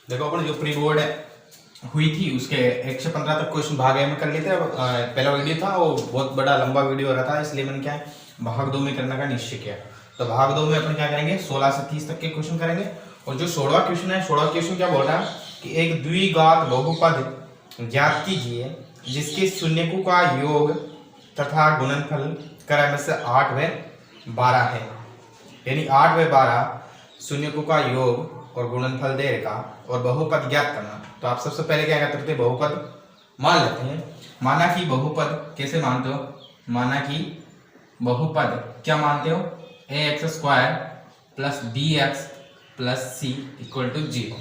देखो अपन जो pre board हुई थी उसके 115 तक क्वेश्चन भाग ए में कर लिए थे। पहला वीडियो था वो बहुत बड़ा लंबा वीडियो हो रहा था, इसलिए मैंने क्या है भाग 2 में करने का निश्चय किया। तो भाग 2 में अपन क्या करेंगे 16 से 30 तक के क्वेश्चन करेंगे। और जो 16वां क्वेश्चन है, 16वां क्वेश्चन क्या बोल रहा है कि एक द्विघात बहुपद ज्ञात कीजिए जिसके शून्यकों का योग तथा गुणनफल क्रम से 8 व 12 है। यानी 8 व 12 शून्यकों का योग और गुणनफल दे का और बहुपद ज्ञात करना। तो आप सबसे पहले क्या करते हैं, बहुपद मान लेते हैं। माना कि बहुपद कैसे मानते हो, माना कि बहुपद क्या मानते हो, ax² + bx + c = 0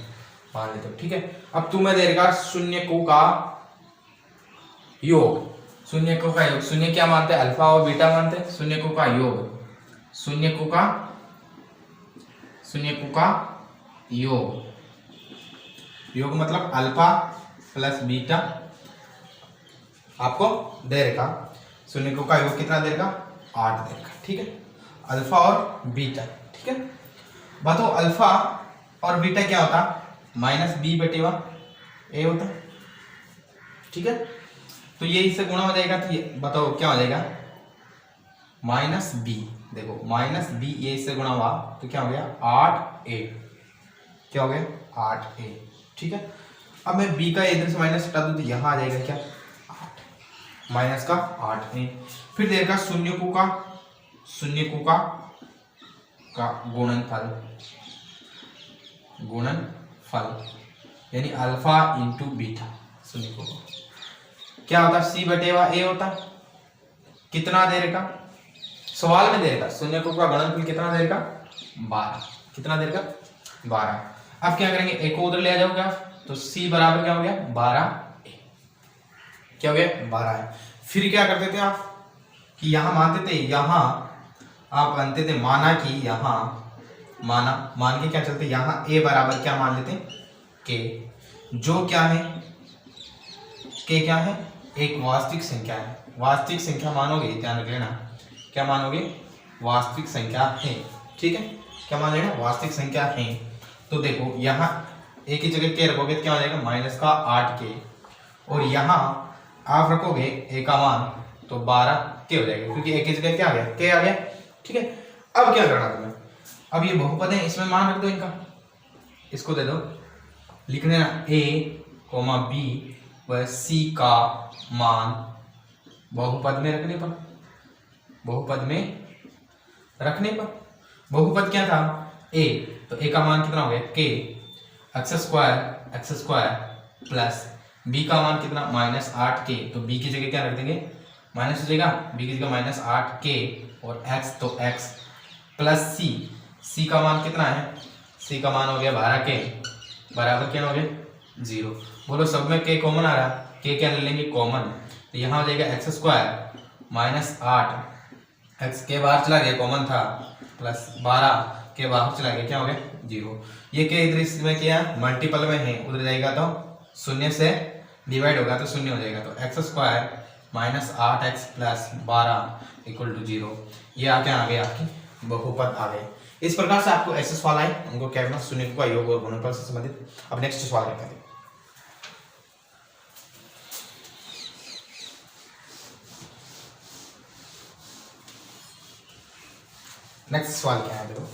मान लेते हो। ठीक है, अब तुम्हें दे रखा शून्यकों का योग। शून्यकों का योग, शून्य क्या मानते हैं, अल्फा और बीटा मानते हैं। शून्यकों का योग, शून्यकों का योग, योग मतलब अल्फा + बीटा आपको दे रखा। शून्यकों का योग कितना दे रखा, 8 दे रखा। ठीक है, अल्फा और बीटा। ठीक है, बताओ अल्फा और बीटा क्या होता, -b/a होता। ठीक है, तो ये इससे गुणा हो जाएगा, तो ये बताओ क्या हो जाएगा, -b। देखो -b ये इससे गुणा हुआ तो क्या हो गया 8a, क्या हो गया 8a। ठीक है, अब मैं b का इधर से माइनस हटा दूं तो यहां आ जाएगा क्या 8 माइनस का 8a। फिर देगा शून्यकों का गुणनफल यानी अल्फा इंटू बीटा। शून्यकों का क्या होता, c/a होता। कितना दे रखा, सवाल में दे रखा शून्यकों का गुणनफल कितना दे रखा 12। कितना दे रखा 12। अब क्या करेंगे, a को उधर ले आ जाओगे तो c बराबर क्या हो गया 12a, क्या हो गया 12 है। फिर क्या करते थे आप कि यहां मानते थे, यहां आप मानते थे, माना कि यहां मान के क्या चलते, यहां a बराबर क्या मान लेते k, जो क्या है k क्या है, एक वास्तविक संख्या है। वास्तविक संख्या मानोगे, ध्यान रख लेना, क्या मानोगे वास्तविक संख्या है। ठीक है, क्या मान लेना वास्तविक संख्या है। तो देखो यहाँ एक ही जगह के रखोगे तो क्या हो जाएगा -8k, और यहाँ आप रखोगे a का मान तो 12k हो जाएगा, क्योंकि एक ही जगह क्या आ गया k आ गया। ठीक है, अब क्या करना तुम्हें, अब ये बहुपद है इसमें मान रख दो इनका, इसको दे दो, लिख लेना a, b व c का मान बहुपद में रखने पर, बहुपद में रखने पर, बहुपद क्या था a, तो a का मान कितना हो गया k, x² प्लस b का मान कितना -8k, तो b की जगह क्या रख देंगे माइनस हो जाएगा, b की जगह -8k और x तो x प्लस c का मान कितना है, c का मान हो गया 12k बराबर क्या हो गया 0। बोलो सब में k कॉमन आ रहा, k क्या ले लेंगे कॉमन, तो यहाँ हो जाएगा x² -8 x के बाहर चला गया कॉमन था, प्लस 12 के बाहर चला गया क्या हो गया 0। ये क्या इधर इसमें क्या मल्टीपल में है, उधर जाएगा तो शून्य से डिवाइड होगा तो शून्य हो जाएगा, तो x² -8x प्लस 12 = 0। ये आके आ गए आपकी बहुपद आ गए। इस प्रकार से आपको ऐसे सवाल आए, उनको क्या करना शून्यकों का योग और गुणनफल से संबंधित। अब नेक्स्ट सवाल करते हैं। नेक्स्ट सवाल क्या है, देखो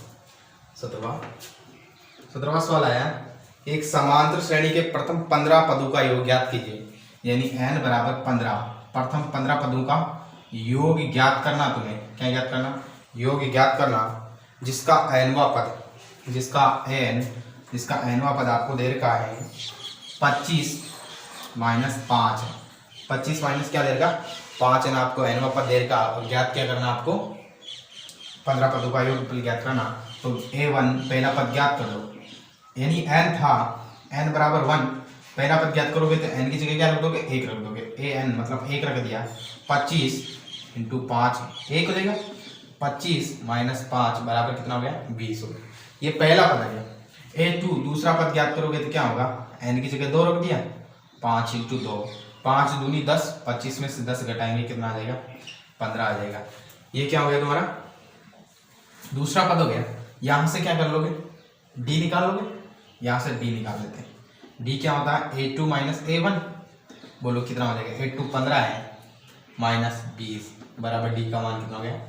17वां सवाल आया, एक समांतर श्रेणी के प्रथम 15 पदों का योग ज्ञात कीजिए। यानी n बराबर 15, प्रथम 15 पदों का योग ज्ञात करना। तुम्हें क्या ज्ञात करना, योग ज्ञात करना जिसका nवां पद, जिसका nवां पद आपको दे रखा है 25 - 5 है। 25 माइनस क्या दे रखा 5 है ना, आपको nवां पद दे रखा, और ज्ञात क्या करना आपको 15 पदों का योग ज्ञात करना। तो a1 पहला पद ज्ञात कर लो, यानी n था, n बराबर 1, पहला पद ज्ञात करोगे तो n की जगह क्या रख दोगे 1 रख दोगे, an मतलब 1 रख दिया, 25 × 5 1 हो जाएगा, 25 - 5 बराबर कितना हो गया 20 हो गया। ये पहला पद आ गया। a2 दूसरा पद ज्ञात करोगे तो क्या होगा, n की जगह 2 रख दिया, 5 × 2 5 दूनी 10, 25 में से 10 घटाएंगे कितना आ जाएगा 15 आ जाएगा। ये क्या हो गया तुम्हारा दूसरा पद हो गया। यहां से क्या कर लोगे d निकाल लोगे, यहां से d निकाल लेते हैं। डी क्या होता है A2 माइनस A1, बोलो कितना हो जाएगा, A2 15 है माइनस 20 बराबर डी का मान कितना हो गया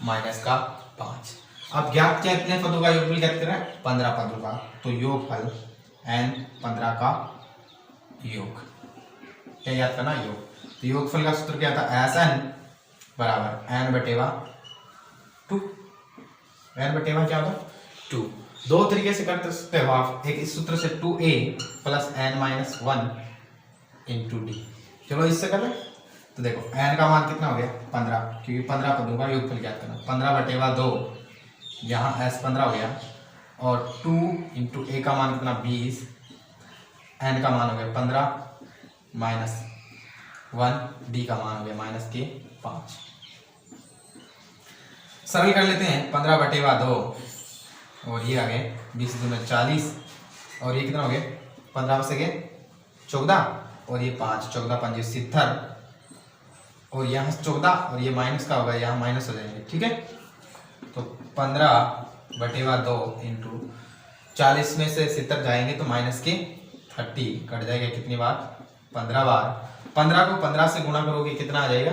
माइनस का 5। अब ज्ञात क्या कितने पदों का योगफल ज्ञात कर रहा है 15 पदों का, तो योगफल n 15 का योग, क्या याद करना योग। तो योगफल का सूत्र क्या था Sn बराबर n बटेवा 2, n बटेवा क्या होगा 2। दो तरीके से कर सकते हो आप, एक इस सूत्र से 2a plus n minus 1 into D. चलो इससे कर रहे, तो देखो n का मान कितना हो गया 15, क्योंकि 15 पदों का योगफल ज्ञात करना, 15 बटेवा 2, यहाँ s 15 हो गया, और 2 इंटू a का मान कितना 20, n का मान हो गया 15 माइनस 1, डी का मान हो गया माइनस के 5। सरल कर लेते हैं, 15 बटेवा 2 और ये आ गए 20 दूनी 40, और ये कितना हो गया 15 में से गए 14, और ये 5 14 5 70, और यहाँ 14 और ये माइनस का होगा, यहाँ माइनस हो जाएंगे, ठीक है। तो 15 बटेवा 2 इंटू 40 में से 70 जाएंगे तो माइनस के 30 कट जाएगा, कितनी बार 15 बार। 15 को 15 से गुणा करोगे कितना आ जाएगा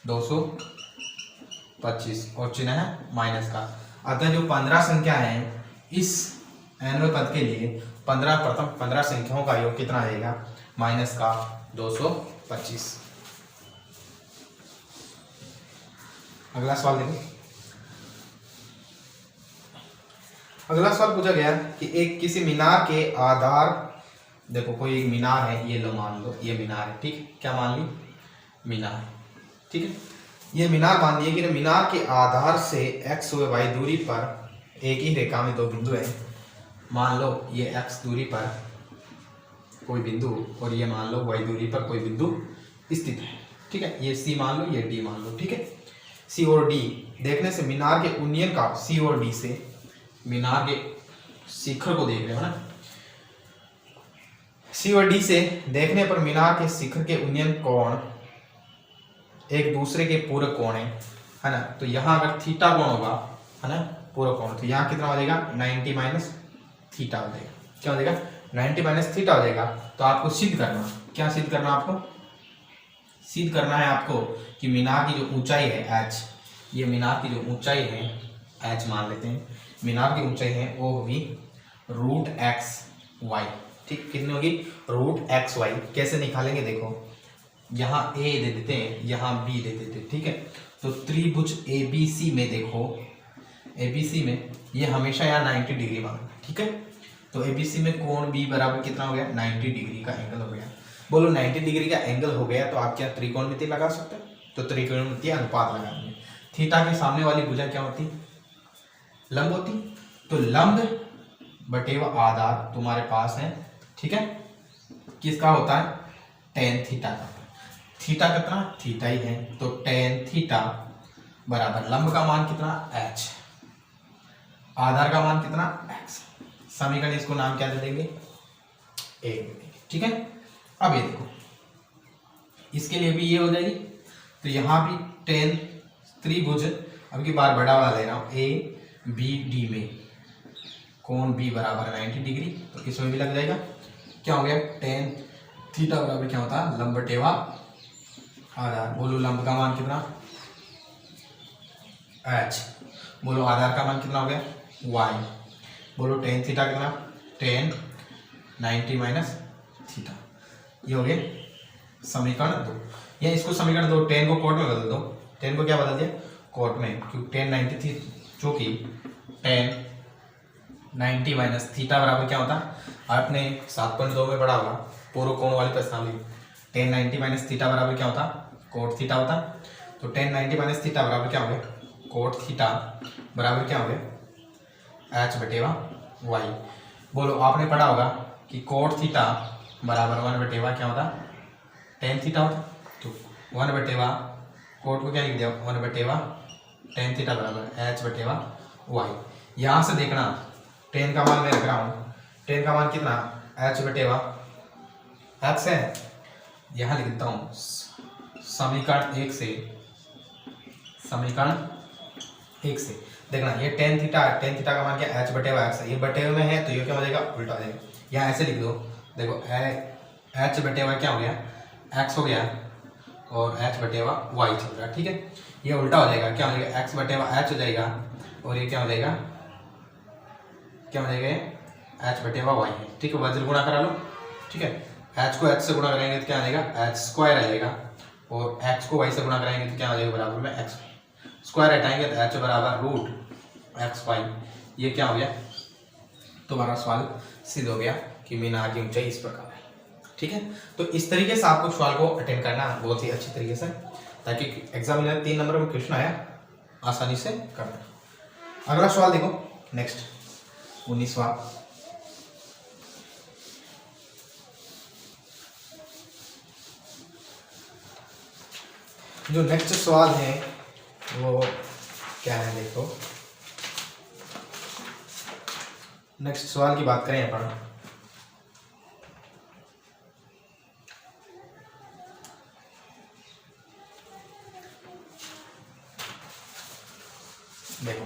225, और चिन्ह है माइनस का। अतः जो 15 संख्या है इस nवें पद के लिए 15 प्रथम 15 संख्याओं का योग कितना आएगा माइनस का 225। अगला सवाल देखो, अगला सवाल पूछा गया कि एक किसी मीनार के आधार, देखो कोई एक मीनार है, ये लो मान लो ये मीनार है, ठीक है, क्या मान ली मीनार, ठीक है, ये मीनार मान लिया कि मीनार के आधार से x व y दूरी पर एक ही रेखा में दो बिंदु है। मान लो ये x दूरी पर कोई बिंदु और ये मान लो y दूरी पर कोई बिंदु स्थित है, ठीक है, ये C मान लो ये D मान लो, ठीक है। C और D देखने से मीनार के उन्नयन का, C और D से मीनार के शिखर को देख रहे हो ना, C और D से देखने पर मीनार के शिखर के उन्नयन कोण एक दूसरे के पूरक कोण है ना। तो यहाँ अगर थीटा कोण होगा है ना पूरक कोण, तो यहाँ कितना हो जाएगा 90 माइनस थीटा हो जाएगा, क्या हो जाएगा 90 माइनस थीटा हो जाएगा। तो आपको सिद्ध करना, क्या सिद्ध करना, आपको सिद्ध करना है आपको कि मीनार की जो ऊंचाई है h, ये मीनार की जो ऊंचाई है h मान लेते हैं, मीनार की ऊंचाई है वो होगी √xy, ठीक, कितनी होगी √xy। कैसे निकालेंगे देखो, यहाँ a दे देते हैं, यहाँ b दे देते हैं, ठीक है। तो त्रिभुज ABC में देखो, ABC में ये हमेशा यहाँ 90 डिग्री मांगना, ठीक है। तो ABC में कोण b बराबर कितना हो गया 90 डिग्री का एंगल हो गया। बोलो 90 डिग्री का एंगल हो गया तो आप क्या त्रिकोणमिति लगा सकते हैं, तो त्रिकोणमिति अनुपात लगाएंगे। थीटा के सामने वाली भुजा क्या होती लंब होती, तो लंब बटेवा आधार तुम्हारे पास है, ठीक है, किसका होता है tan थीटा का, थीटा कितना थीटा ही है, तो tan थीटा बराबर लंब का मान कितना h, आधार का मान कितना x। समीकरण इसको नाम क्या दे देंगे a, ठीक है। अब ये देखो इसके लिए भी ये हो जाएगी, तो यहाँ भी tan त्रिभुज, अब की बार बड़ा वाला ले रहा हूँ ABD में कोण B बराबर 90 डिग्री, तो इसमें भी लग जाएगा, क्या हो गया tan थीटा बराबर क्या होता है लंब बटेवा आधार। बोलो लंब का मान कितना h, बोलो आधार का मान कितना हो गया y, बोलो tan थीटा कितना tan 90 माइनस थीटा, ये हो गया समीकरण 2। या इसको समीकरण 2 tan को कोट में बदल दो, tan को क्या बदल दिया कोट में, क्योंकि tan 90 थी जो कि tan 90 माइनस थीटा बराबर क्या होता है, आपने 7.2 में पढ़ा होगा पूर्व कोण वाली प्रश्नावली, tan 90 माइनस थीटा बराबर क्या होता कोट थीटा होता। तो tan 90 माइनस थीटा बराबर क्या हो गया कोट थीटा बराबर क्या हो गया h बटेवा y। बोलो आपने पढ़ा होगा कि कोट थीटा बराबर 1 बटेवा क्या होता tan थीटा होता, तो 1 बटेवा कोट को क्या लिख दिया 1 बटेवा tan थीटा बराबर h बटेवा y। यहाँ से देखना tan का मान मैं रख रहा हूँ, tan का मान कितना h बटेवा x है, यहाँ लिख देता हूँ समीकरण 1 से, समीकरण 1 से देखना ये tan थीटा का मान क्या h बटेवा x है, ये बटे में है तो ये क्या हो जाएगा उल्टा हो जाएगा। यहाँ ऐसे लिख दो, देखो एच बटे वाई क्या हो गया, एक्स हो गया और एच बटे वाई चल रहा है, ठीक है। ये उल्टा हो जाएगा, क्या हो जाएगा, एक्स बटे एच हो जाएगा और ये क्या हो जाएगा, क्या हो जाएगा, एच बटे वाई है, ठीक है। वज्र गुणा करा लो, ठीक है। एच को एच से गुणा करेंगे तो क्या आ जाएगा, एच स्क्वायर आ जाएगा और एक्स को वाई से गुणा कराएंगे तो क्या हो जाएगा, बराबर में एक्स स्क्वायर हटाएंगे तो एच बराबर रूट एक्स वाई। ये क्या हो गया, तुम्हारा सवाल सिद्ध हो गया कि मीनार की ऊंचाई इस प्रकार है, ठीक है। तो इस तरीके से आपको सवाल को अटेंड करना बहुत ही अच्छी तरीके से, ताकि एग्जाम में 3 नंबर में क्वेश्चन आया आसानी से करना। अगला सवाल देखो, नेक्स्ट 19वां। जो नेक्स्ट सवाल है वो क्या है, देखो नेक्स्ट सवाल की बात करें अपन, देखो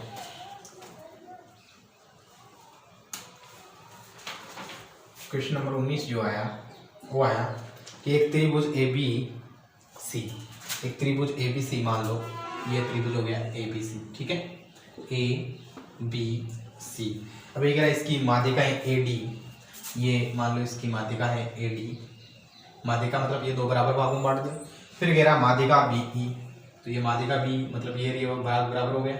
क्वेश्चन नंबर 19 जो आया वो आया कि एक त्रिभुज ए बी सी, एक त्रिभुज ए बी सी मान लो, ये त्रिभुज हो गया ए बी सी, ठीक है, ए बी सी। अब ये कह रहा है इसकी माध्यिका है ए डी, ये मान लो इसकी माध्यिका है ए डी, माध्यिका मतलब ये दो बराबर भागों में बांट दो। फिर कह रहा माध्यिका बी ई, तो ये माध्यिका बी मतलब ये भाग बराबर हो गया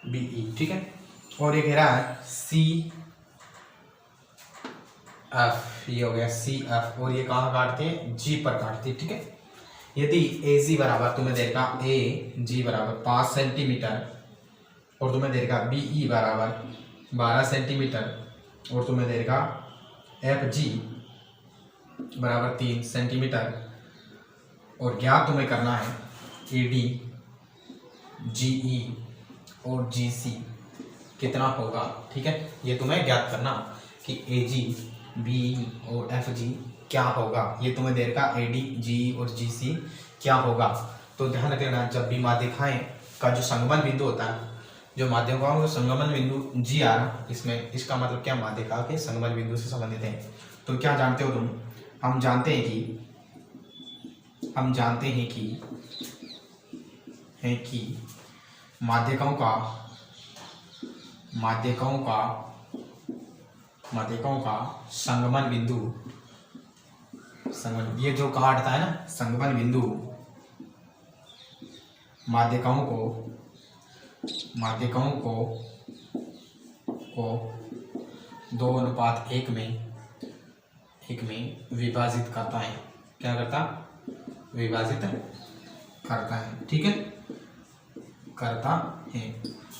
बी ई, ठीक है। और ये कह रहा है सी एफ, ये हो गया सी एफ, और ये कहाँ काटते हैं, जी पर काटते हैं, ठीक है। यदि ए जी बराबर तुम्हें देगा, ए जी बराबर 5 सेंटीमीटर और तुम्हें देगा बी ई बराबर 12 सेंटीमीटर और तुम्हें देगा एफ जी बराबर 3 सेंटीमीटर, और ज्ञात तुम्हें करना है ए डी जी ई और जी सी कितना होगा, ठीक है। ये तुम्हें ज्ञात करना कि ए जी बी और एफ जी क्या होगा, ये तुम्हें देगा ए डी जी और जी सी क्या होगा। तो ध्यान रखना, जब भी माध्यिकाएं का जो संगमन बिंदु होता है, जो माध्यिकाओं का संगमन बिंदु जी आ रहा इसमें, इसका मतलब क्या, माध्यिका के संगमन बिंदु से संबंधित है। तो क्या जानते हो तुम, हम जानते हैं कि माध्यिकाओं का संगमन बिंदु, ये जो कहा हटता है ना, संगमन बिंदु माध्यिकाओं को 2:1 में विभाजित करता है। क्या करता, विभाजित करता है, ठीक है, करता है।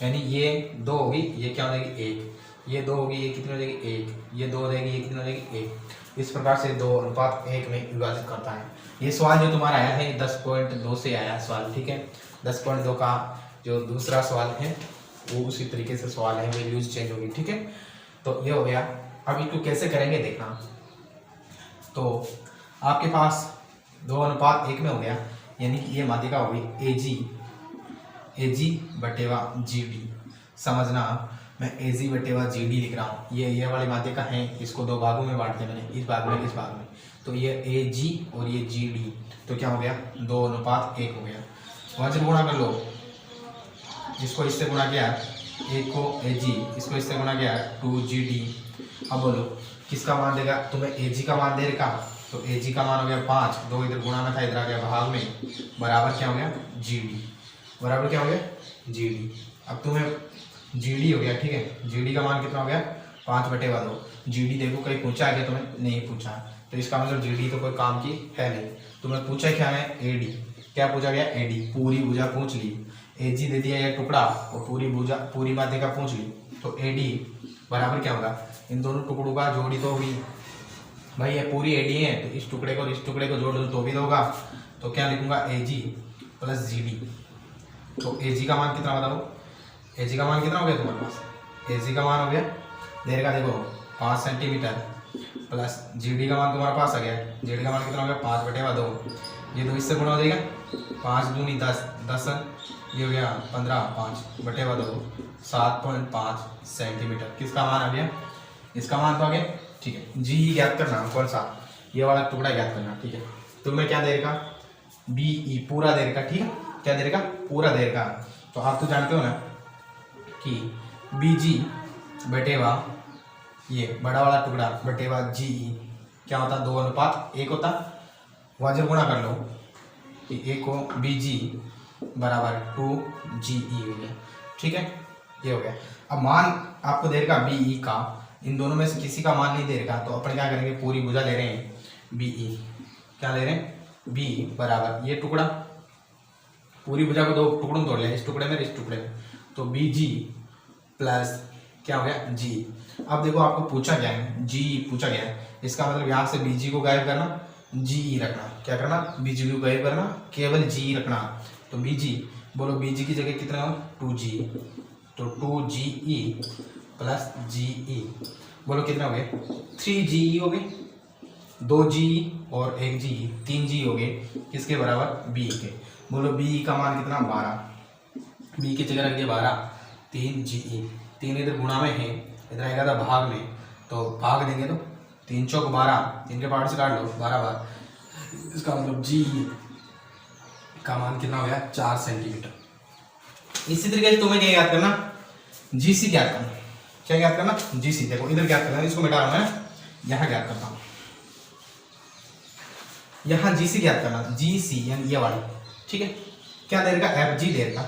यानी ये 2 होगी, ये क्या हो जाएगी 1, ये 2 होगी, ये कितनी हो जाएगी 1, ये 2 हो जाएगी, ये कितनी हो जाएगी 1। इस प्रकार से 2:1 में विभाजित करता है। ये सवाल जो तुम्हारा आया है 10.2 से आया सवाल, ठीक है। 10.2 का जो दूसरा सवाल है वो उसी तरीके से सवाल है, वैल्यूज चेंज होगी, ठीक है। तो ये हो गया। अब इसको कैसे करेंगे देखना, तो आपके पास 2:1 में हो गया, यानी कि ये माध्यिका हो गई ए जी बटेवा जी डी। समझना, मैं ए जी बटेवा जी डी लिख रहा हूँ, ये वाली माध्यिका है, इसको 2 भागों में बांट दिया मैंने, इस भाग में इस भाग में। तो ये ए जी और ये जी डी, तो क्या हो गया 2:1 हो गया। वज्र गुणा कर लो, जिसको इससे गुणा किया 1 को ए जी, इसको इससे गुणा किया 2 जी डी। अब बोलो किसका मान देगा, तुम्हें ए जी का मान दे रखा, तो ए जी का मान हो गया 5, 2 इधर गुणा में था, इधर आ गया भाग में, बराबर क्या हो गया जी डी, बराबर क्या हो गया जी डी। अब तुम्हें जी डी हो गया, ठीक है। जी डी का मान कितना हो गया 5/2। जी डी देखो कहीं पूछा है क्या तुम्हें, नहीं पूछा, तो इसका मतलब जी डी तो कोई काम की है नहीं। तुम्हें पूछा क्या है ए डी, क्या पूछा गया ए डी, पूरी भुजा पूछ ली, ए जी दे दिया ये टुकड़ा और पूरी भुजा पूरी माध्यिका पूछ ली, तो ए डी बराबर क्या होगा, इन दोनों टुकड़ों का जोड़ी तो होगी भाई, ये पूरी ए डी है, तो इस टुकड़े को इस टुकड़े को जोड़ दो तो भी तो होगा। तो क्या लिखूंगा ए जी प्लस जी डी। तो ए जी का मान कितना बताओ, ए जी का मान कितना हो गया तुम्हारे पास, ए जी का मान हो गया देर का देखो 5 सेंटीमीटर प्लस जी डी का मान तुम्हारे पास आ गया, जी डी का मान कितना हो गया 5/2। ये 2 इससे गुणा हो जाएगा, 5 दूनी 10, 10 ये हो गया 15, 5/2 7.5 सेंटीमीटर। किसका मान आ गया, इसका मान तो आ गया, ठीक है। जी ज्ञात करना, कौन सा, ये वाला टुकड़ा ज्ञात करना, ठीक है। तो मैं क्या देगा, बी ई पूरा दे रखा, ठीक है, क्या दे रखा, पूरा दे रखा। तो आप तो जानते हो ना कि बी जी बटेवा ये बड़ा वाला टुकड़ा बटेवा जी ई क्या होता, 2:1 होता। वज्र गुणा कर लो कि ए को बी जी बराबर 2GE हो गया, ठीक है, ये हो गया। अब मान आपको दे रखा बी ई का, इन दोनों में से किसी का मान नहीं दे रखा, तो अपन क्या करेंगे, पूरी भुजा ले रहे हैं बी ई, क्या ले रहे हैं, बी बराबर ये टुकड़ा, पूरी भुजा को 2 टुकड़ों में तोड़ लिया, इस टुकड़े में इस टुकड़े में, तो बी जी प्लस क्या हो गया जी। अब देखो आपको पूछा गया है, जी पूछा गया है, इसका मतलब यहाँ से बी जी को गायब करना, जी रखना, क्या करना, बी जी को गायब करना, केवल जी रखना। तो बी जी बोलो, बी जी की जगह कितना हो, 2G, तो 2GE प्लस GE बोलो कितना हो गए, 3GE हो गए, 2GE और 1GE, 3G हो गए, किसके बराबर, बी के। बोलो बी का मान कितना, 12, बी की जगह रख दिया 12, 3GE, 3 इधर गुणा में है, इधर आएगा था भाग में, तो भाग देंगे तो 3 चौक 12, 3 के पार्ट से काट लो 12 बार, इसका मतलब जी का मान कितना हो गया, 4 सेंटीमीटर। इसी तरीके से तुम्हें क्या याद करना, जीसी ज्ञात करना, क्या ज्ञात करना, जीसी। देखो इधर ज्ञात करना, इसको मिटा रहा हूं मैं, यहां ज्ञात करता हूं, यहां जीसी ज्ञात करना, जीसी यानी ये वाली, ठीक है, क्या दे रखा, एफ जी दे रखा,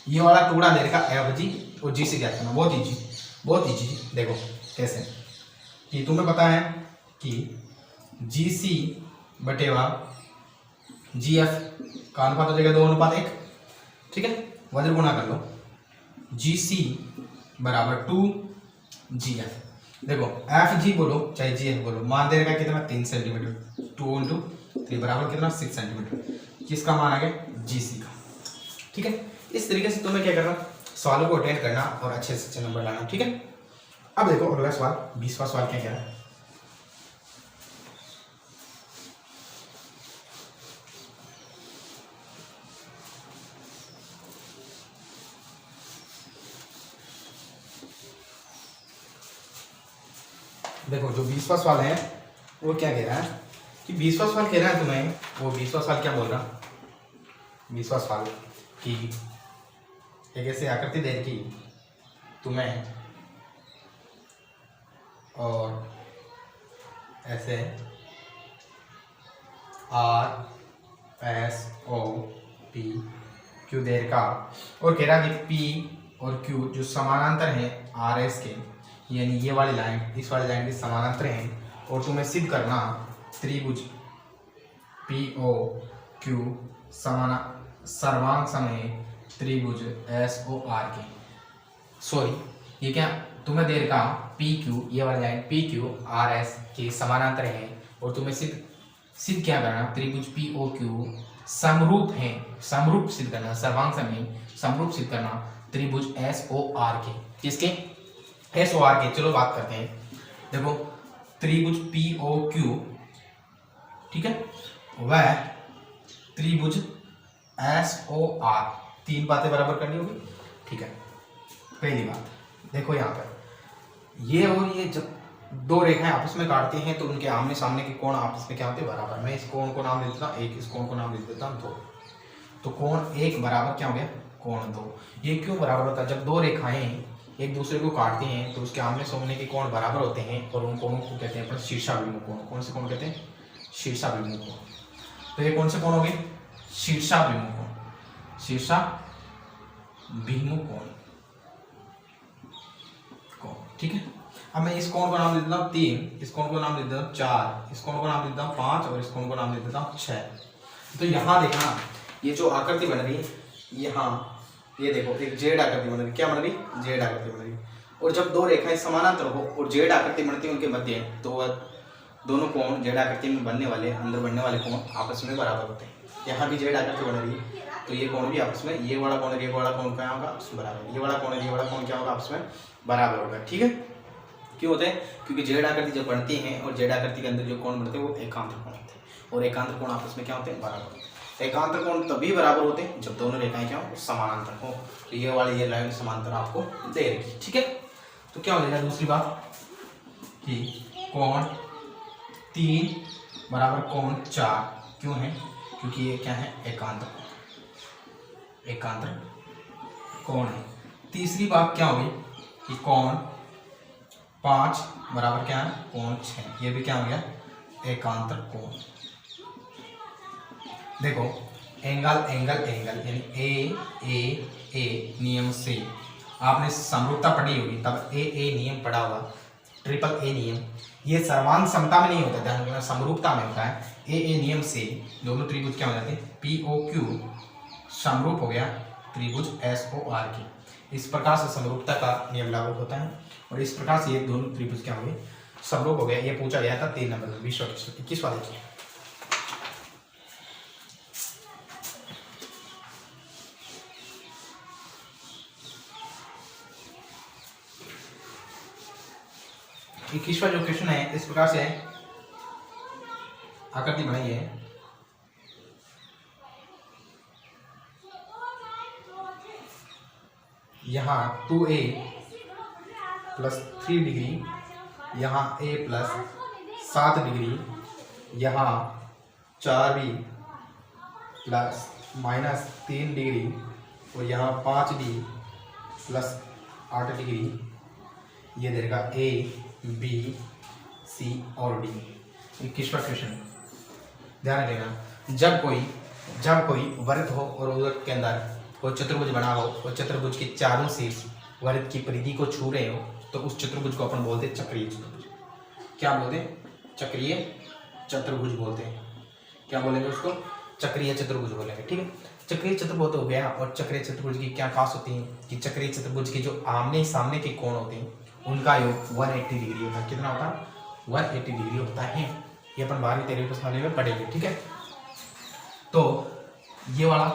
ये वाला टुकड़ा दे रखा एफ जी, और जीसी ज्ञात करना, बहुत इजी, बहुत इजी। देखो कैसे, कि तुम्हें पता है कि जीसी बटेवा जीएफ का अनुपात हो जाएगा 2:1, ठीक है, वज्र गुणा कर लो, जीसी बराबर 2GF। देखो एफ जी बोलो चाहे जीएफ बोलो, मान दे रखा कितना, 3 सेंटीमीटर, 2 × 3 बराबर कितना, 6 सेंटीमीटर, किसका मान आ गया, जीसी का, ठीक है। इस तरीके से तुम्हें क्या करना, सवालों को अटेंड करना और अच्छे से अच्छे नंबर लाना, ठीक है। अब देखो अगला सवाल, 20वां सवाल क्या कह रहा है, देखो जो 20वां सवाल है वो क्या कह रहा है, कि 20वां सवाल कह रहा है तुम्हें, वो 20वां सवाल क्या बोल रहा, 20वां सवाल कि एक ऐसे आकृति दे रखी तुम्हें और ऐसे RSOP दे रखा, और कह रहा कि P और Q जो समानांतर हैं RS के, यानी ये वाली लाइन इस वाली लाइन के समानांतर हैं, और तुम्हें सिद्ध करना त्रिभुज POQ सर्वांग समय त्रिभुज SOR के, सॉरी ये क्या तुम्हें दे रखा PQ, ये वाली लाइन PQ RS के समानांतर है, और तुम्हें सिद्ध क्या करना, त्रिभुज POQ समरूप है, समरूप सिद्ध करना, सर्वांग समय समरूप सिद्ध करना त्रिभुज SOR के, किसके, SOR के। चलो बात करते हैं, देखो त्रिभुज POQ, ठीक है, वह त्रिभुज SOR, 3 बातें बराबर करनी होगी, ठीक है। पहली बात देखो यहाँ पर ये और ये जब 2 रेखाएं आपस में काटती हैं तो उनके आमने सामने के कोण आपस में क्या होते हैं, बराबर। मैं इस कोण को नाम दे देता हूँ 1, इस कोण को नाम दे देता हूँ 2, तो कोण 1 बराबर क्या हो गया, कोण 2। ये क्यों बराबर होता है, जब 2 रेखाएं एक दूसरे को काटती हैं तो उसके आमने सामने के कोण बराबर होते हैं, और उन कोणों को कहते हैं अपन शीर्षाभिमुख कोण। कौन से कोण कहते हैं, शीर्षाभिमुख कोण। तो ये कौन से कोण हो गए, शीर्षाभिमुख कोण, शीर्षाभिमुख कोण, ठीक है। अब मैं इस कोण को नाम दे देता हूँ 3, इस कोण को नाम दे देता हूँ 4, इस कोण को नाम दे देता हूँ 5, और इस कोण को नाम दे देता हूँ 6। तो यहाँ देखना ये जो आकृति बन रही है, यहाँ ये देखो एक जेड आकृति बन रही, क्या बन रही, जेड आकृति बन रही। और जब 2 रेखाएं समानांतर हो और जेड आकृति बनती है उनके मध्य, तो वह दोनों कोण जेड आकृति में बनने वाले, अंदर बनने वाले कोण आपस में बराबर होते हैं। यहाँ भी जेड आकृति बन रही है तो ये कोण भी आपस में, ये वाला कोण ये वाला कोण क्या होगा, आपस में बराबर, ये वाला कोण ये वाला कोण क्या होगा, आपस में बराबर होगा, ठीक है। क्यों होते हैं, क्योंकि जेड आकृति जब बनती हैं और जेड आकृति के अंदर जो कोण बनते हैं वो एकांतर कोण होते हैं, और एकांतर कोण आपस में क्या होते हैं, बराबर होते हैं। एकांतर कोण तभी बराबर होते हैं जब दोनों रेखाएं क्या हो, समानांतर हो। तो ये वाली ये लाइन समांतर आपको दे रही है, ठीक है। तो क्या हो जाएगा दूसरी बात कि कोण 3 बराबर कोण 4। क्यों है? क्योंकि ये क्या है? एकांतर कोण है। तीसरी बात क्या होगी कि कोण 5 बराबर क्या है? कोण 6। ये भी क्या हो गया? एकांतर कोण। देखो एंगल यानी ए नियम से आपने समरूपता पढ़ी होगी, तब ए नियम पढ़ा होगा, ट्रिपल ए नियम। ये सर्वांग समता में नहीं होता, ध्यान रखना, समरूपता में होता है। ए नियम से दोनों त्रिभुज क्या हो जाते हैं? POQ समरूप हो गया त्रिभुज SOR के। इस प्रकार से समरूपता का नियम लागू होता है और इस प्रकार से ये दोनों त्रिभुज क्या हो गए? समरूप हो गया। ये पूछा गया था 3 नंबर में 21वां देखिए। इक्कीसवां जो क्वेश्चन है इस प्रकार से है, आकृति बनाई है। यहाँ 2a प्लस 3 डिग्री, यहाँ a प्लस 7 डिग्री, यहाँ 4b प्लस माइनस 3 डिग्री और यहाँ 5d प्लस 8 डिग्री। ये देगा A, B, C और D। 21वां क्वेश्चन ध्यान देना, जब कोई वृत्त हो और वृत्त के अंदर कोई चतुर्भुज बना हो और चतुर्भुज के चारों शीर्ष वृत्त की परिधि को छू रहे हो तो उस चतुर्भुज को अपन बोलते हैं चक्रीय चतुर्भुज। क्या बोलते हैं? चक्रीय चतुर्भुज बोलते हैं। क्या बोलेंगे उसको? चक्रीय चतुर्भुज बोलेंगे। ठीक है, चक्रीय चतुर्भुज हो गया। और चक्रीय चतुर्भुज की क्या खास होती है कि चक्रीय चतुर्भुज के जो आमने सामने के कोण होते हैं उनका योग 180 डिग्री होता है। कितना होता है? 180 डिग्री होता है। ये अपन 12वीं 13वीं साल में पढ़ेंगे। ठीक है, तो ये वाला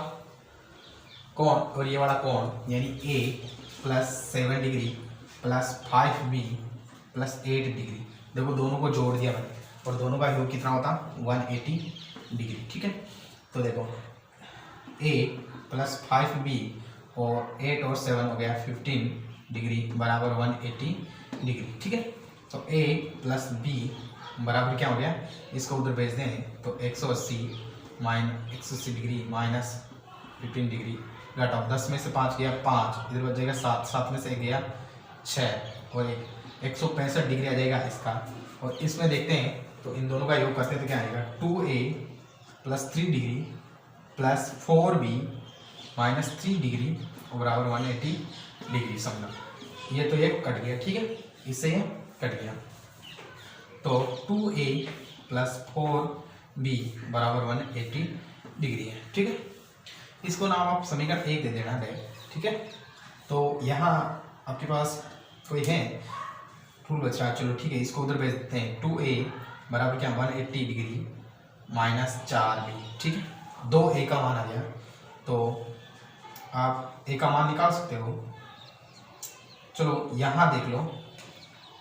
कोण और ये वाला कोण यानी A plus 7 degree plus 5B plus 8 degree, देखो दोनों को जोड़ दिया मैंने और दोनों का योग कितना होता? 180 डिग्री। ठीक है, तो देखो A प्लस 5B और 8 और 7 हो गया 15 डिग्री बराबर 180 डिग्री। ठीक है, तो A प्लस B बराबर क्या हो गया? इसको उधर भेज दें तो 180 डिग्री माइनस 15 डिग्री, घटाओ 10 में से 5 गया 5, इधर बच जाएगा 7, 7 में से 1 गया 6 और 165 डिग्री आ जाएगा इसका। और इसमें देखते हैं तो इन दोनों का योग करते हैं तो क्या आएगा? 2A plus 3 degree plus 4B minus 3 degree और बराबर 180 डिग्री। समझना, ये तो ये कट गया। ठीक है, इससे ये कट गया तो 2A प्लस 4B बराबर 180 डिग्री है। ठीक है, इसको नाम आप समीकरण 1 दे देना है। ठीक है, तो यहाँ आपके पास कोई है टूल बचा? चलो ठीक है, इसको उधर भेज देते हैं। 2A बराबर क्या? 180 डिग्री माइनस 4B। ठीक है, 2A का मान आ गया तो आप A का मान निकाल सकते हो। चलो यहाँ देख लो,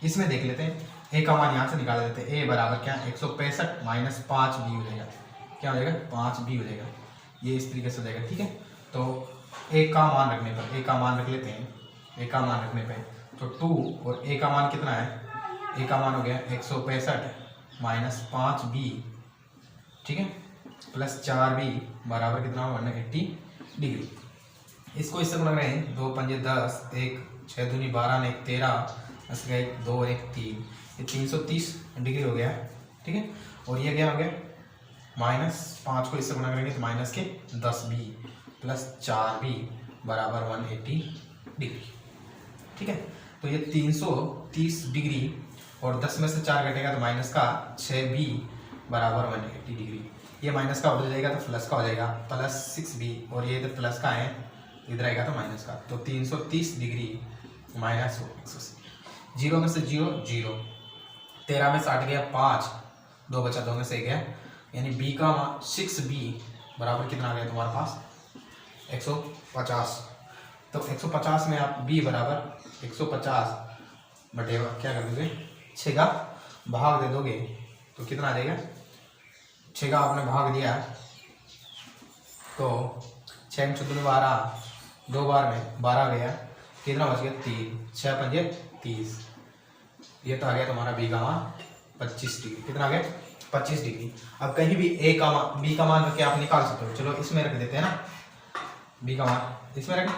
इसमें देख लेते हैं। A का मान यहाँ से निकाल देते हैं। A बराबर क्या? 165 माइनस 5B हो जाएगा। क्या हो जाएगा? 5B हो जाएगा। ये इस तरीके से हो जाएगा। ठीक है, तो A का मान रखने पर, A का मान रख लेते हैं। A का मान रखने पर तो 2 और A का मान कितना है? A का मान हो गया 165 माइनस 5B। ठीक है, प्लस 4B बराबर कितना हो? 180 डिग्री। इसको इससे गुणा करें 2 पंजे 10, 1 6 दूनी 12 ने 13, 2 1 3, ये 330 डिग्री हो गया। ठीक है, और ये क्या हो गया? माइनस 5 को इससे गुणा करेंगे तो माइनस के 10B प्लस 4B बराबर 180 डिग्री। ठीक है, तो ये 330 डिग्री और 10 में से 4 घटेगा तो माइनस का 6B बराबर 180 डिग्री। ये माइनस का उधर जाएगा तो प्लस का हो जाएगा, प्लस 6B और ये इधर प्लस का है, इधर आएगा तो माइनस का। तो 330 डिग्री माइनस 180। 0 में से 0 0, 13 में से 8 गया 5, 2 बचा, 2 में से 1 गया, यानी B का मान 6B बराबर कितना आ गया तुम्हारे पास? 150। तो 150 में आप B बराबर 150 बटेगा क्या कर दोगे? 6 का भाग दे दोगे तो कितना आ जाएगा? 6 का आपने भाग दिया तो 6 में 14 12, 2 बार में 12 गया, कितना बच गया? 3, 6 पंजे 30। ये तो आ गया तुम्हारा B का मान 25 डिग्री। कितना आ गया 25 डिग्री। अब कहीं भी ए का मान बी का मान रख के आप निकाल सकते हो। चलो इसमें रख देते हैं ना, बी का मान इसमें रख,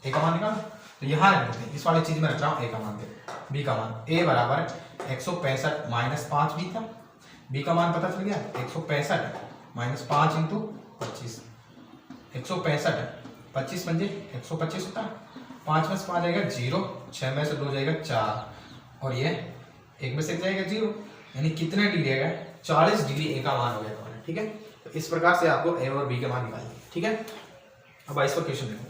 ए का मान निकाल, तो यहाँ रख देते हैं, इस वाली चीज में रख रहा हूँ ए का मान दे, बी का मान ए बराबर 165 माइनस 5 बी था, बी का मान पता चल गया 165 माइनस 5 इंटू 25, 165 25 पंजे 125 होता है, 5 में से 5 जाएगा 0, 6 में से 2 जाएगा 4 और ये 1 में से 1 जाएगा 0, यानी कितने डिग्री आएगा 40 डिग्री ए का मान हो गया। ठीक है, तो इस प्रकार से आपको ए और बी के मान निकालने। ठीक है, अब 22वां क्वेश्चन देखो।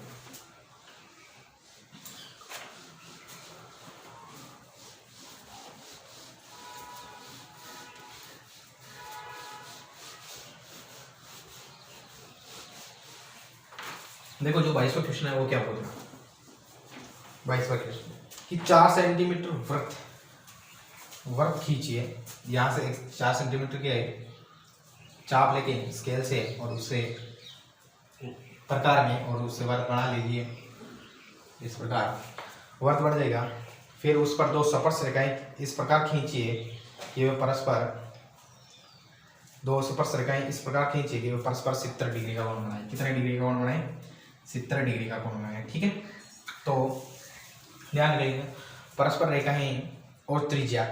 देखो जो 22वां क्वेश्चन है वो क्या बोल रहा है, 22वां क्वेश्चन कि 4 सेंटीमीटर वृत्त खींचिए, यहाँ से 4 सेंटीमीटर की चाप लेके स्केल से और उससे प्रकार में और उससे वर्त बना लीजिए। इस प्रकार वर्त बन जाएगा, फिर उस पर 2 स्पर्श रेखाएं इस प्रकार खींचिए कि वे परस्पर 2 स्पर्श रेखाएं इस प्रकार खींचिए कि वे परस्पर 70 डिग्री का कोण बनाए। कितने डिग्री का कोण बनाए 70 डिग्री का कोण बनाए। ठीक है, तो ध्यान रखिएगा परस्पर रेखाएं और त्रिज्या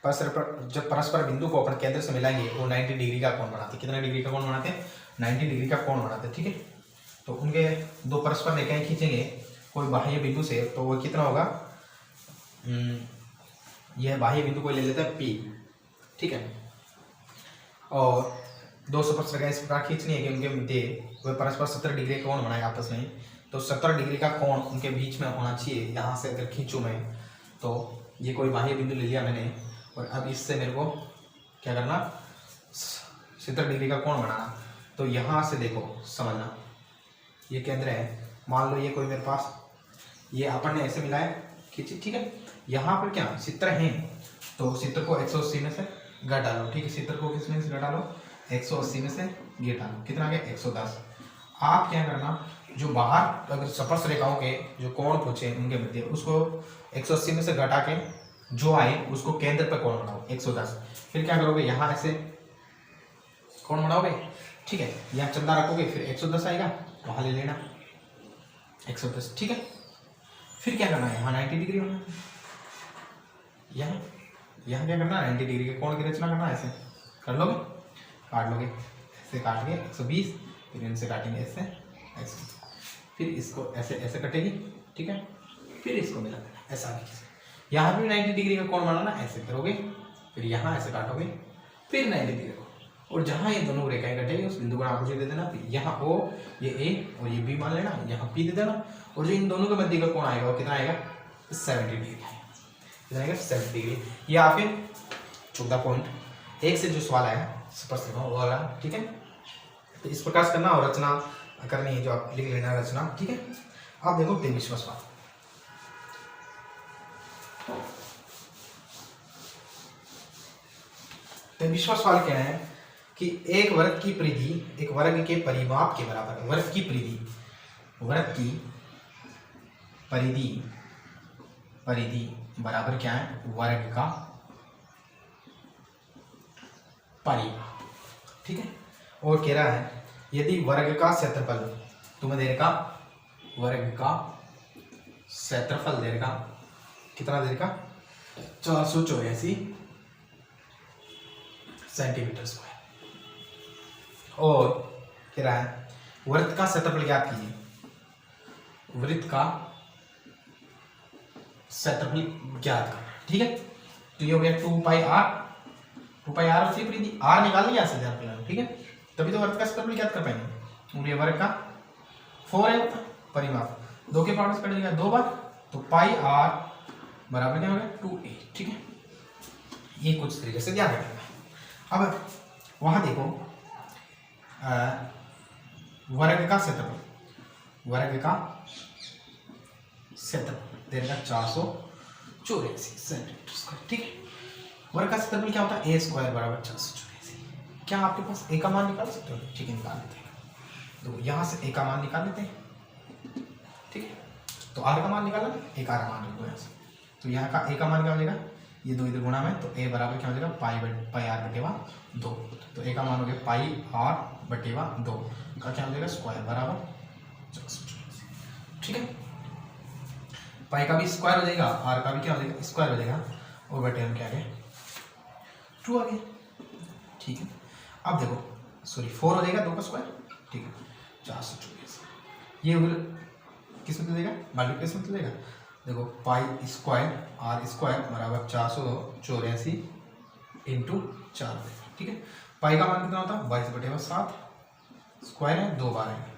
परस्पर, जब परस्पर बिंदु को अपन केंद्र से मिलाएंगे वो 90 डिग्री का कोण बनाते हैं। कितने डिग्री का कोण बनाते हैं 90 डिग्री का कोण बनाते हैं। ठीक है, तो उनके 2 परस्पर रेखाएं खींचेंगे कोई बाह्य बिंदु से, तो वो कितना होगा, यह बाह्य बिंदु को ले लेते हैं P। ठीक है, और 2 स्पर्श रेखाएं इस प्रकार खींचनी है कि उनके मध्य वे परस्पर 70 डिग्री का कोण बनाए आपस में, तो 70 डिग्री का कोण उनके बीच में होना चाहिए। यहाँ से अगर खींचूँ मैं तो ये कोई बाह्य बिंदु ले लिया मैंने, और अब इससे मेरे को क्या करना 70 डिग्री का कोण बनाना। तो यहाँ से देखो समझना, ये केंद्र है, मान लो ये कोई मेरे पास, ये अपन ने ऐसे मिलाया खींची। ठीक है, यहाँ पर क्या 70 हैं, तो 70 को 180 में से घटा डालो। ठीक है, 70 को किस में से घटा लो 180 में से घटा लो, कितना आ गया 110। आप क्या करना, जो बाहर अगर स्पर्श रेखाओं के जो कोण पूछे उनके मध्य उसको 180 में से घटा के जो आए उसको केंद्र पर कोण बनाओ 110। फिर क्या करोगे, यहाँ ऐसे कोण बनाओगे। ठीक है, यहाँ चंदा रखोगे, फिर 110 आएगा, वहां ले लेना 110। ठीक है, फिर क्या करना है, यहाँ 90 डिग्री होना है, यहाँ क्या करना है 90 डिग्री के कोण की रचना करना है। ऐसे कर लोगे, काट लोगे, ऐसे काट के 120, फिर इनसे काटेंगे ऐसे ऐसे, फिर इसको ऐसे ऐसे कटेगी। ठीक है, फिर इसको मिला देना ऐसा आगे से, यहाँ भी 90 डिग्री का कोण बनाना, ऐसे करोगे, फिर यहाँ ऐसे काटोगे, फिर 90 डिग्री को, और जहाँ ये दोनों रेखाएं कटेगी उस बिंदु को आप मुझे दे देना। फिर यहाँ O, ये A और ये B मान लेना, यहाँ P दे देना, और जो इन दोनों के मध्य का कोण आएगा वो कितना आएगा 70 डिग्री आएगा। कितना आएगा 70 डिग्री। या फिर 14.1 से जो सवाल आया स्पष्ट वो वाला। ठीक है, तो इस प्रकार से करना और रचना करनी है जो आप लिख लेना रचना। ठीक है, आप देखो 23वां सवाल, तो 23वां सवाल कहना है कि एक वर्ग की परिधि एक वर्ग के परिमाप के बराबर है। वर्ग की परिधि बराबर क्या है, वर्ग का परिमाप। ठीक है, और कह रहा है यदि वर्ग का क्षेत्रफल तुम्हें दे रखा, वर्ग का क्षेत्रफल दे रखा, कितना दे रखा 484 सेंटीमीटर स्क्वायर, और कह रहा है वृत्त का क्षेत्रफल ज्ञात कीजिए। वृत्त का क्षेत्रफल ज्ञात करना। ठीक है, तो ये हो गया 2 पाई आर होती है परिधि, आर निकाल लिया से ध्यान फिलहाल। ठीक है, तभी तो वर्ग का क्षेत्रफल ज्ञात कर पाएंगे। और ये वर्ग का 4 है परिमाप, 2 के पार्ट कट जाएगा 2 बार, तो पाई आर बराबर क्या हो गया 2a। ठीक है, ये कुछ तरीके से ध्यान रखना। अब वहां देखो वर्ग का क्षेत्रफल देगा 484 सेंटीमीटर स्क्वायर। ठीक है, वर्ग का क्षेत्रफल क्या होता है a स्क्वायर बराबर 484। क्या आपके पास a का मान निकाल सकते हो? ठीक है, निकाल लेते हैं। तो यहाँ से a का मान निकाल लेते हैं। ठीक है, तो r का मान निकालना, एक r मान लिखो यहाँ से, तो यहाँ का a का मान क्या हो जाएगा ये दो इधर गुणा में, तो ए बराबर क्या हो जाएगा पाई आर बटेवा 2। तो ए का मान हो गया पाई आर बटेवा 2 का क्या हो जाएगा स्क्वायर बराबर 424। ठीक है, पाई का भी स्क्वायर हो जाएगा, आर का भी क्या हो जाएगा स्क्वायर हो जाएगा, और बटे में क्या आ गया 2 आ गया। ठीक है, अब देखो सॉरी 4 हो जाएगा 2 का स्क्वायर। ठीक है, 424 ये किस में देगा मल्टीप्लिकेशन में देगा। देखो पाई स्क्वायर आर स्क्वायर बराबर 484 इंटू 4। ठीक है, पाई का मान कितना होता है 22/7, स्क्वायर है 2 बार है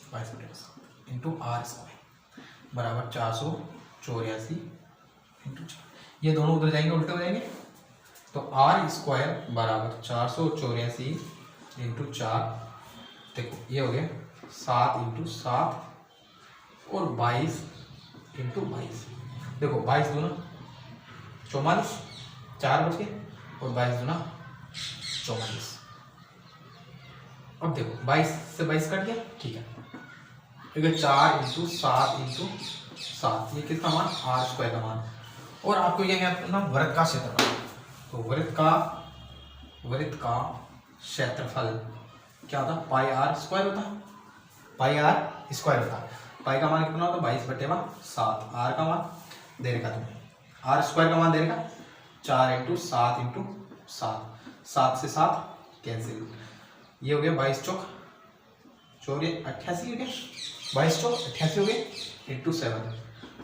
22/7 इंटू आर स्क्वायर बराबर 484 इंटू 4। ये दोनों उधर जाएंगे उल्टे हो जाएंगे, तो आर स्क्वायर बराबर 484 इंटू 4। देखो ये हो गया 7 इंटू 7 और 22 इंटू 22। देखो 22 दूना 44, 4 बच गए, और 22 दूना 44। अब देखो 22 से 22 कट गया। ठीक है, देखो 4 इंटू 7 इंटू 7, ये किसका मान आर स्क्वायर का मान। और आपको ये याद करना वृत्त का क्षेत्रफल, तो वृत्त का क्षेत्रफल क्या होता है पाई आर स्क्वायर होता है, पाई आर स्क्वायर होता है। पाई का मान कितना होता है 22/7, आर का मान दे रखा तुम्हें, आर स्क्वायर का मान दे रखा 4 इंटू 7 इंटू 7, 7 से 7 कैंसिल, ये हो गया 22 चौक 88 हो गया, 22 चौक 88 हो गए इंटू 7,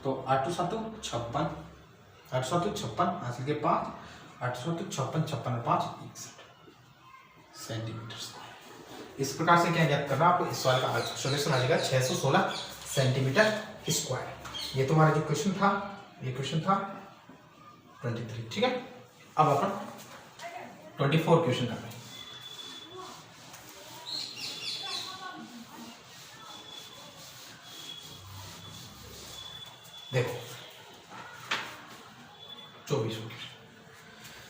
तो 8 2 7 56, 8 7 56 हासिल के 5, 8 7 56 56 और 5 61 सेंटीमीटर स्क्वायर। इस प्रकार से क्या ज्ञात करना आपको, इस सवाल का सॉल्यूशन आ जाएगा 616 सेंटीमीटर स्क्वायर। ये तुम्हारा जो क्वेश्चन था, ये क्वेश्चन था 23। ठीक है, अब अपन 24 क्वेश्चन कर रहे हैं। देखो 24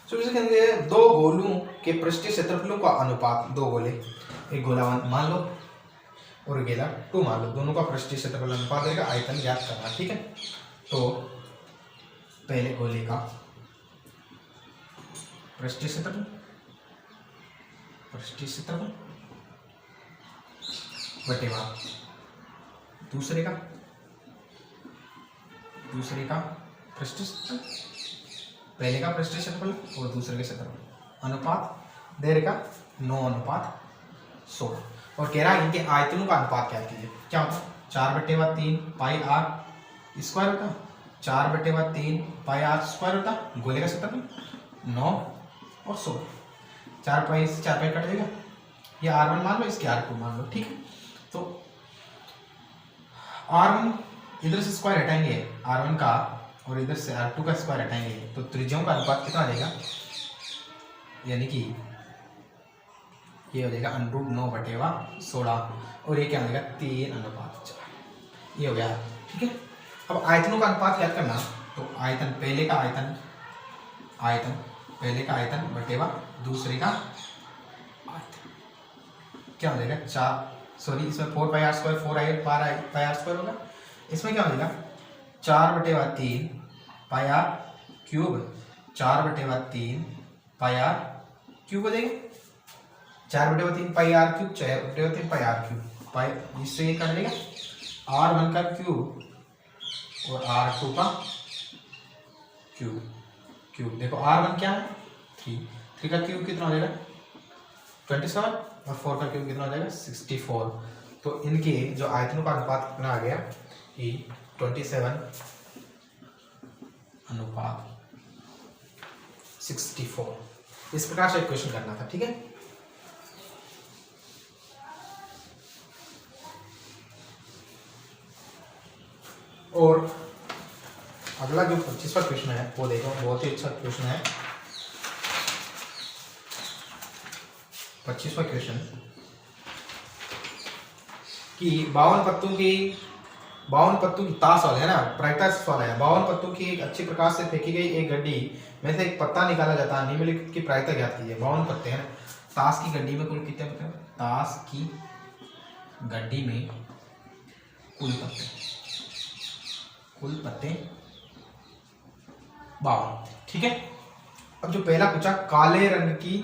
के अंदर दो गोलों के पृष्ठीय क्षेत्रफलों का अनुपात, दो गोले, एक गोला 1 मान लो और गोला 2 मान लो, दोनों का पृष्ठीय क्षेत्रफल अनुपात देगा, आयतन ज्ञात करना। ठीक है, तो पहले गोले का पृष्ठीय क्षेत्रफल बटेवा दूसरे का पृष्ठीय क्षेत्रफल, पहले का पृष्ठीय क्षेत्रफल और दूसरे के क्षेत्रफल, अनुपात दे रखा 9:16, और कह रहा है इनके आयतनों का अनुपात क्या कीजिए। क्या होता है 4/3 पाई आर स्क्वायर होता, 4/3 पाई आर स्क्वायर होता, गोले का क्षेत्रफल 9 और 16, 4 पाई से 4 पाई कट जाएगा, ये R1 मान लो, इसके R2 मान लो। ठीक है, तो R1 इधर से स्क्वायर हटाएंगे R1 का, और इधर से R2 का स्क्वायर हटाएंगे, तो त्रिज्याओं का अनुपात कितना आ जाएगा, यानी कि ये हो जाएगा √9/16, और ये क्या हो जाएगा 3:4, ये हो गया। ठीक है, अब आयतनों का अनुपात क्या करना, तो आयतन पहले का आयतन बटेवा दूसरे का आयतन क्या हो जाएगा 4, सॉरी इसमें 4 pi R square 4 pi R square होगा, इसमें क्या हो जाएगा 4/3 pi R cube, 4/3 pi R cube हो जाएगा, 4/3 pi R cube, 4/3 pi R cube, pi इससे ये कर देगा R1 का क्यूब और R2 का क्यूब। देखो R1 क्या है 3 का क्यूब कितना हो जाएगा 27, और 4 का क्यूब कितना हो जाएगा 64। तो इनके जो आयतनों का अनुपात कितना आ गया 27 अनुपात 64। इस प्रकार से क्वेश्चन करना था। ठीक है, और अगला जो 25वां क्वेश्चन है वो देखो, बहुत ही अच्छा क्वेश्चन है। 25वां क्वेश्चन कि 52 पत्तों की ताश वाले है ना, प्रायिकता वाला है। 52 पत्तों की एक अच्छी प्रकार से फेंकी गई एक गड्डी में से एक पत्ता निकाला जाता है, निम्नलिखित की प्रायिकता ज्ञात कीजिए। 52 पत्ते हैं ताश की गड्डी में, कुल कितने पत्ते हैं? ताश की गड्डी में कुल पत्ते 52। ठीक है, अब जो पहला पूछा काले रंग की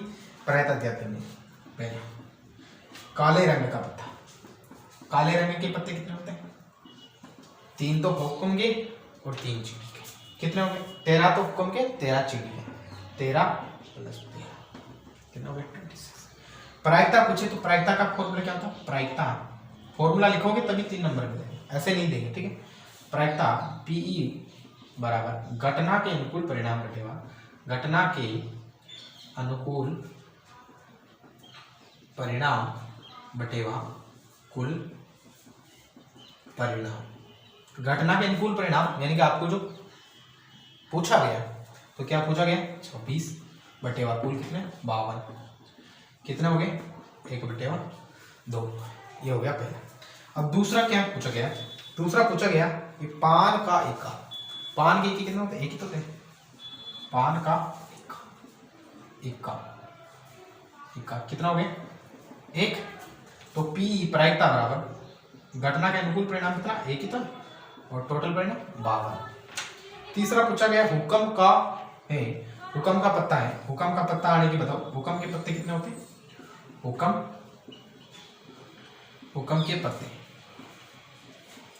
प्रायता ज्ञात करनी। पहला काले रंग का पत्ता, काले रंग के पत्ते कितने होते हैं? 3 तो हुक्म के और 3 चींटी के। कितने हो गए? 13 तो हुक्म के, 13 चींटी के। 13 + 13 कितना हो गया? 26। प्रायिकता पूछे तो प्रायिकता का फॉर्मूला क्या होता है? प्रायिकता फॉर्मूला लिखोगे तभी 3 नंबर मिलेंगे, ऐसे नहीं देंगे। ठीक है, प्रायिकता पीई बराबर घटना के अनुकूल परिणाम बटेवा घटना के अनुकूल परिणाम बटेवा कुल परिणाम। घटना के अनुकूल परिणाम यानी कि आपको जो पूछा गया, तो क्या पूछा गया? 26 बटेवा कुल कितने? 52। कितने हो गए? 1/2। ये हो गया पहला। अब दूसरा क्या पूछा गया? दूसरा पूछा गया कि पान का इक्का। पान के इक्के कितने होते हैं? एक ही तो थे। पान का इक्का इक्का कितना हो गया? 1। तो पी प्रायिकता बराबर घटना के अनुकूल परिणाम कितना? 1 ही तो, और टोटल परिणाम 52। तीसरा पूछा गया हुक्म का है, हुक्म का पत्ता है। हुक्म का पत्ता आने की बताओ, हुक्म के पत्ते कितने होते हैं? हुक्म के पत्ते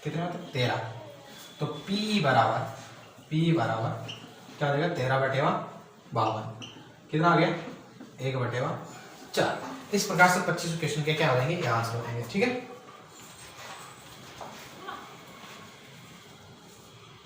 कितने होते हैं? 13। तो P बराबर क्या हो जाएगा? 13/52। कितना आ गया? 1/4। इस प्रकार से 25 क्वेश्चन के क्या हो जाएंगे? यहाँ आंसर हो जाएंगे। ठीक है।